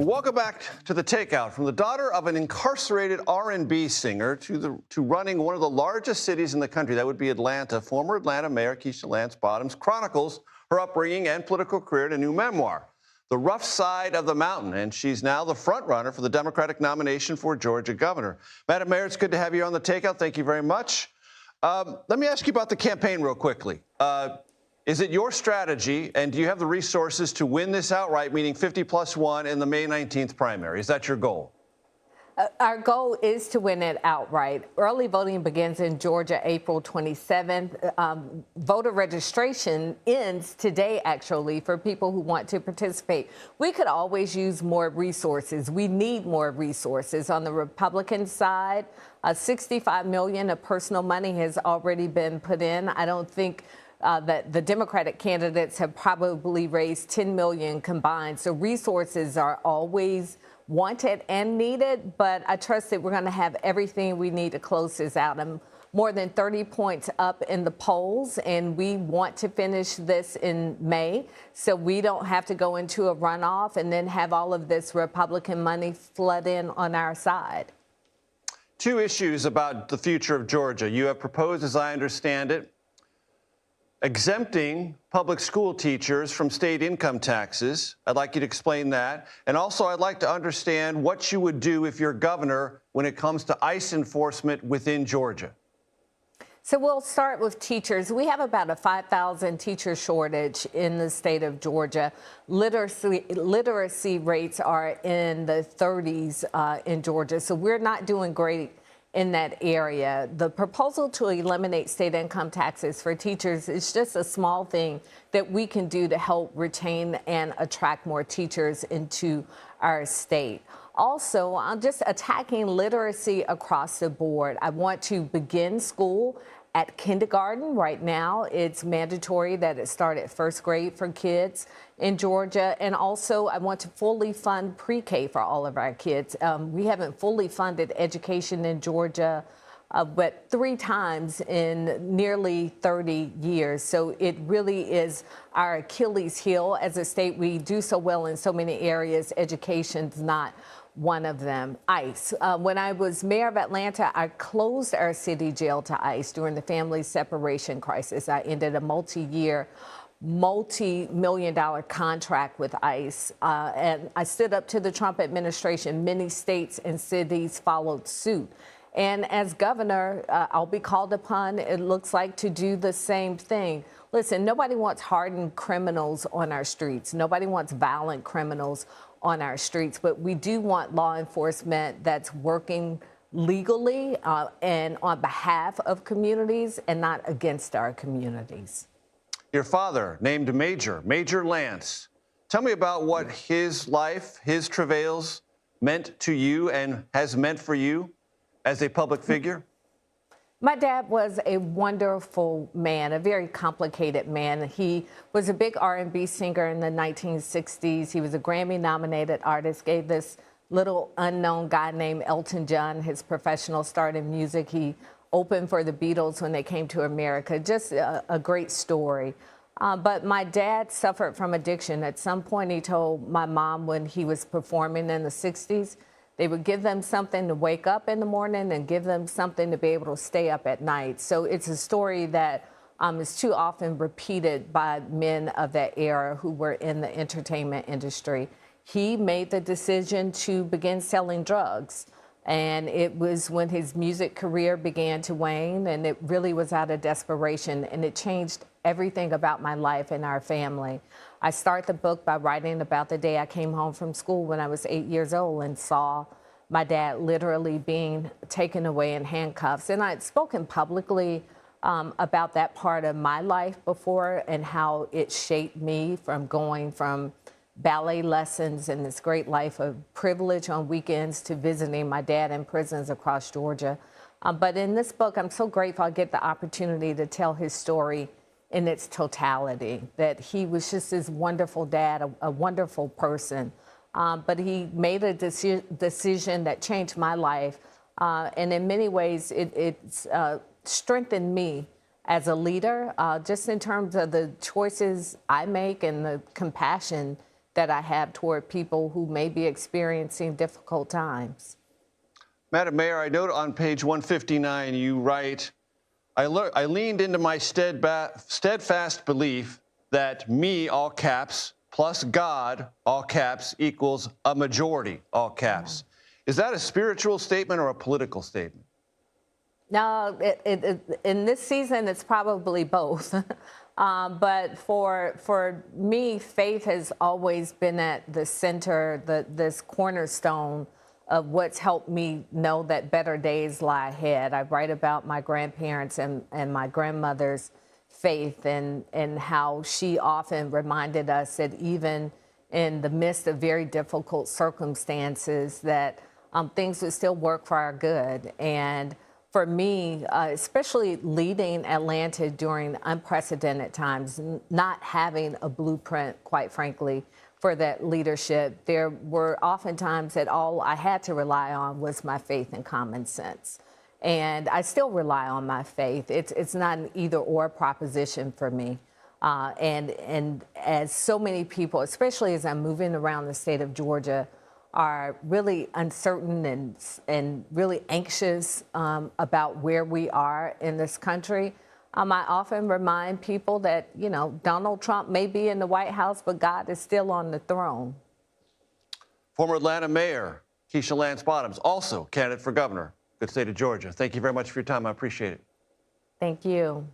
Welcome back to the Takeout. From the daughter of an incarcerated R&B singer to running one of the largest cities in the country, that would be Atlanta, former Atlanta Mayor Keisha Lance Bottoms chronicles her upbringing and political career in a new memoir, The Rough Side of the Mountain, and she's now the frontrunner for the Democratic nomination for Georgia governor. Madam Mayor, it's good to have you on the Takeout. Thank you very much. Let me ask you about the campaign real quickly. Is it your strategy, and do you have the resources to win this outright, meaning 50+1 in the May 19th primary? Is that your goal? Our goal is to win it outright. Early voting begins in Georgia April 27th. Voter registration ends today, actually, for people who want to participate. We could always use more resources. We need more resources. On the Republican side, $65 million of personal money has already been put in. I don't think that the Democratic candidates have probably raised $10 million combined. So resources are always wanted and needed, but I trust that we're going to have everything we need to close this out. I'm more than 30 points up in the polls, and we want to finish this in May so we don't have to go into a runoff and then have all of this Republican money flood in on our side. Two issues about the future of Georgia. You have proposed, as I understand it, exempting public school teachers from state income taxes. I'd like you to explain that. And also, I'd like to understand what you would do if you're governor when it comes to ICE enforcement within Georgia. So we'll start with teachers. We have about a 5,000 teacher shortage in the state of Georgia. Literacy rates are in the 30s in Georgia, so we're not doing great in that area. The proposal to eliminate state income taxes for teachers is just a small thing that we can do to help retain and attract more teachers into our state. Also, I'm just attacking literacy across the board. I want to begin school at kindergarten. Right now, it's mandatory that it start at first grade for kids in Georgia. And also, I want to fully fund pre-K for all of our kids. We haven't fully funded education in Georgia, but 3 times in nearly 30 years. So it really is our Achilles heel as a state. We do so well in so many areas. Education's not one of them. ICE. When I was mayor of Atlanta, I closed our city jail to ICE during the family separation crisis. I ended a multi-year, multi-million-dollar contract with ICE, and I stood up to the Trump administration. Many states and cities followed suit. And as governor, I'll be called upon, it looks like, to do the same thing. Listen, nobody wants hardened criminals on our streets. Nobody wants violent criminals on our streets, but we do want law enforcement that's working legally and on behalf of communities and not against our communities. Your father, named Major Lance. Tell me about what his life, his travails meant to you and has meant for you as a public figure. My dad was a wonderful man, a very complicated man. He was a big R&B singer in the 1960s. He was a Grammy-nominated artist, gave this little unknown guy named Elton John his professional start in music. He opened for the Beatles when they came to America. Just a great story. But my dad suffered from addiction. At some point, he told my mom when he was performing in the 60s, they would give them something to wake up in the morning and give them something to be able to stay up at night. So it's a story that is too often repeated by men of that era who were in the entertainment industry. He made the decision to begin selling drugs. And it was when his music career began to wane, and it really was out of desperation, and it changed everything about my life and our family. I start the book by writing about the day I came home from school when I was 8 years old and saw my dad literally being taken away in handcuffs. And I had spoken publicly about that part of my life before and how it shaped me from going from ballet lessons and this great life of privilege on weekends to visiting my dad in prisons across Georgia. But in this book, I'm so grateful I get the opportunity to tell his story in its totality, that he was just this wonderful dad, a wonderful person. But he made a decision that changed my life. And in many ways, it's strengthened me as a leader, just in terms of the choices I make and the compassion that I have toward people who may be experiencing difficult times. Madam Mayor, I note on page 159 you write, I leaned into my steadfast belief that me, all caps, plus God, all caps, equals a majority, all caps. Is that a spiritual statement or a political statement? No, in this season, it's probably both. But for me, faith has always been at the center, this cornerstone of what's helped me know that better days lie ahead. I write about my grandparents and my grandmother's faith and how she often reminded us that even in the midst of very difficult circumstances that things would still work for our good. And for me, especially leading Atlanta during unprecedented times, not having a blueprint, quite frankly, for that leadership, there were often times that all I had to rely on was my faith and common sense. And I still rely on my faith. It's not an either-or proposition for me. And as so many people, especially as I'm moving around the state of Georgia, are really uncertain and really anxious about where we are in this country, I often remind people that, you know, Donald Trump may be in the White House, but God is still on the throne. Former Atlanta Mayor Keisha Lance Bottoms, also candidate for governor. Good state of Georgia. Thank you very much for your time. I appreciate it. Thank you.